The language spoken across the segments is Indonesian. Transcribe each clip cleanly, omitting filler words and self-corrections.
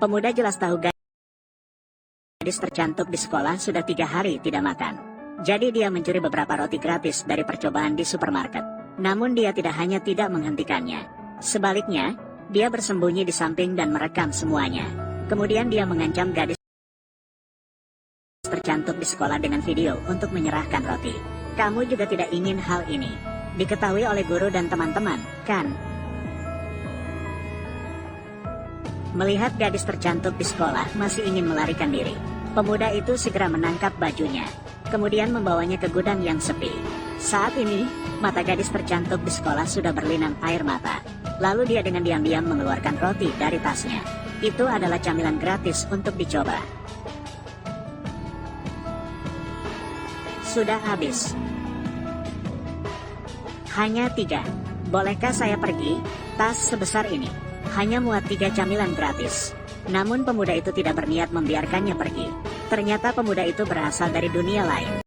Pemuda jelas tahu gadis tercantik di sekolah sudah 3 hari tidak makan. Jadi dia mencuri beberapa roti gratis dari percobaan di supermarket. Namun dia tidak hanya tidak menghentikannya. Sebaliknya, dia bersembunyi di samping dan merekam semuanya. Kemudian dia mengancam gadis tercantik di sekolah dengan video untuk menyerahkan roti. Kamu juga tidak ingin hal ini diketahui oleh guru dan teman-teman, kan? Melihat gadis tercantik di sekolah masih ingin melarikan diri, pemuda itu segera menangkap bajunya, kemudian membawanya ke gudang yang sepi. Saat ini, mata gadis tercantik di sekolah sudah berlinang air mata. Lalu dia dengan diam-diam mengeluarkan roti dari tasnya. Itu adalah camilan gratis untuk dicoba. Sudah habis. Hanya 3. Bolehkah saya pergi? Tas sebesar ini hanya muat 3 camilan gratis. Namun pemuda itu tidak berniat membiarkannya pergi. Ternyata pemuda itu berasal dari dunia lain.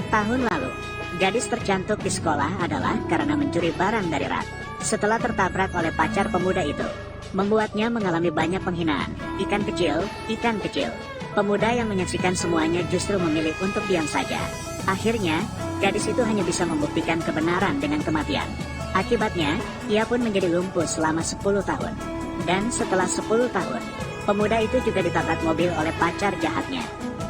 Tahun lalu, gadis tercantik di sekolah adalah karena mencuri barang dari rak. Setelah tertabrak oleh pacar pemuda itu, membuatnya mengalami banyak penghinaan. Ikan kecil. Pemuda yang menyaksikan semuanya justru memilih untuk diam saja. Akhirnya, gadis itu hanya bisa membuktikan kebenaran dengan kematian. Akibatnya, ia pun menjadi lumpuh selama 10 tahun. Dan setelah 10 tahun, pemuda itu juga ditabrak mobil oleh pacar jahatnya.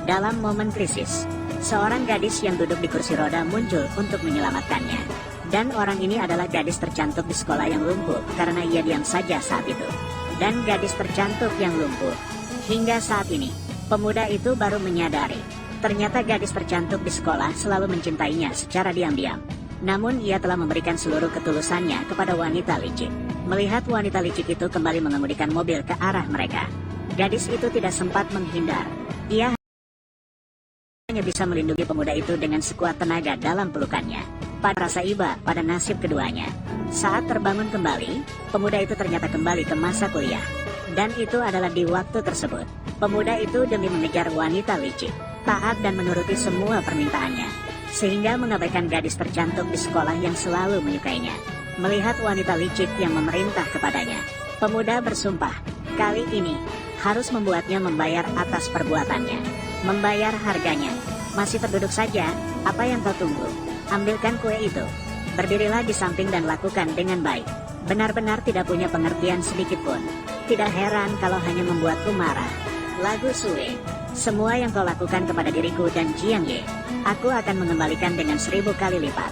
Dalam momen krisis, seorang gadis yang duduk di kursi roda muncul untuk menyelamatkannya. Dan orang ini adalah gadis tercantik di sekolah yang lumpuh karena ia diam saja saat itu. Dan gadis tercantik yang lumpuh. Hingga saat ini, pemuda itu baru menyadari, ternyata gadis tercantik di sekolah selalu mencintainya secara diam-diam. Namun ia telah memberikan seluruh ketulusannya kepada wanita licik. Melihat wanita licik itu kembali mengemudikan mobil ke arah mereka, gadis itu tidak sempat menghindar. Ia hanya bisa melindungi pemuda itu dengan sekuat tenaga dalam pelukannya. Pada rasa iba pada nasib keduanya. Saat terbangun kembali, pemuda itu ternyata kembali ke masa kuliah. Dan itu adalah di waktu tersebut, pemuda itu demi mengejar wanita licik, taat dan menuruti semua permintaannya. Sehingga mengabaikan gadis tercantik di sekolah yang selalu menyukainya. Melihat wanita licik yang memerintah kepadanya, pemuda bersumpah, kali ini harus membuatnya membayar atas perbuatannya. Membayar harganya. Masih terduduk saja, apa yang kau tunggu? Ambilkan kue itu. Berdirilah di samping dan lakukan dengan baik. Benar-benar tidak punya pengertian sedikit pun. Tidak heran kalau hanya membuatku marah. Lagu Sue. Semua yang kau lakukan kepada diriku dan Jiang Ye, aku akan mengembalikan dengan 1000 kali lipat.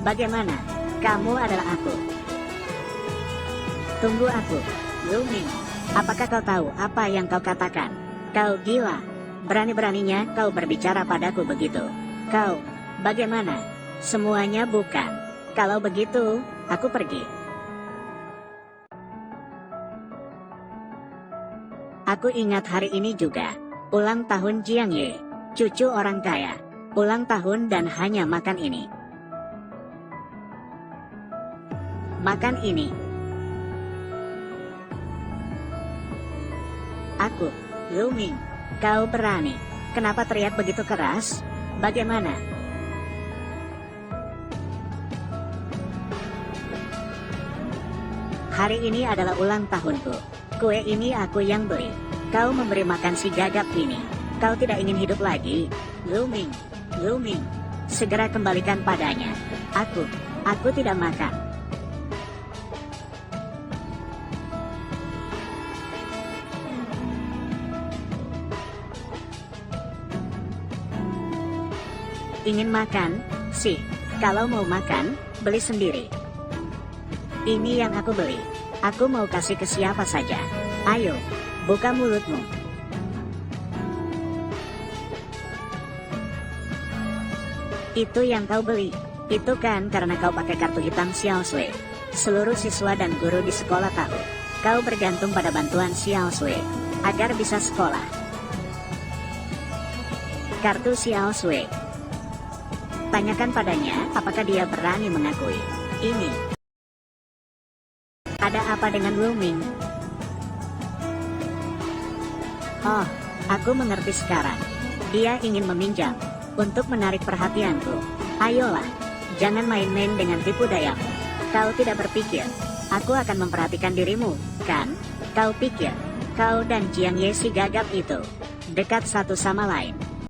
Bagaimana? Kamu adalah aku. Tunggu aku, Lu Ming. Apakah kau tahu apa yang kau katakan? Kau gila. Berani-beraninya kau berbicara padaku begitu. Kau, bagaimana? Semuanya bukan. Kalau begitu, aku pergi. Aku ingat hari ini juga. Ulang tahun Jiang Ye, cucu orang kaya. Ulang tahun dan hanya makan ini. Makan ini. Aku, Lu Ming. Kau berani. Kenapa teriak begitu keras? Bagaimana? Hari ini adalah ulang tahunku. Kue ini aku yang beli. Kau memberi makan si gagap ini. Kau tidak ingin hidup lagi? Lu Ming. Segera kembalikan padanya. Aku tidak makan. Ingin makan? Sih, kalau mau makan, beli sendiri. Ini yang aku beli. Aku mau kasih ke siapa saja. Ayo, buka mulutmu. Itu yang kau beli. Itu kan karena kau pakai kartu hitam Xiao Sui. Seluruh siswa dan guru di sekolah tahu. Kau bergantung pada bantuan Xiao Sui agar bisa sekolah. Kartu Xiao Sui. Tanyakan padanya apakah dia berani mengakui. Ini. Ada apa dengan Lu Ming? Oh, aku mengerti sekarang. Dia ingin meminjam untuk menarik perhatianku. Ayolah, jangan main-main dengan tipu dayamu. Kau tidak berpikir aku akan memperhatikan dirimu, kan? Kau pikir, kau dan Jiang Ye si gagap itu dekat satu sama lain?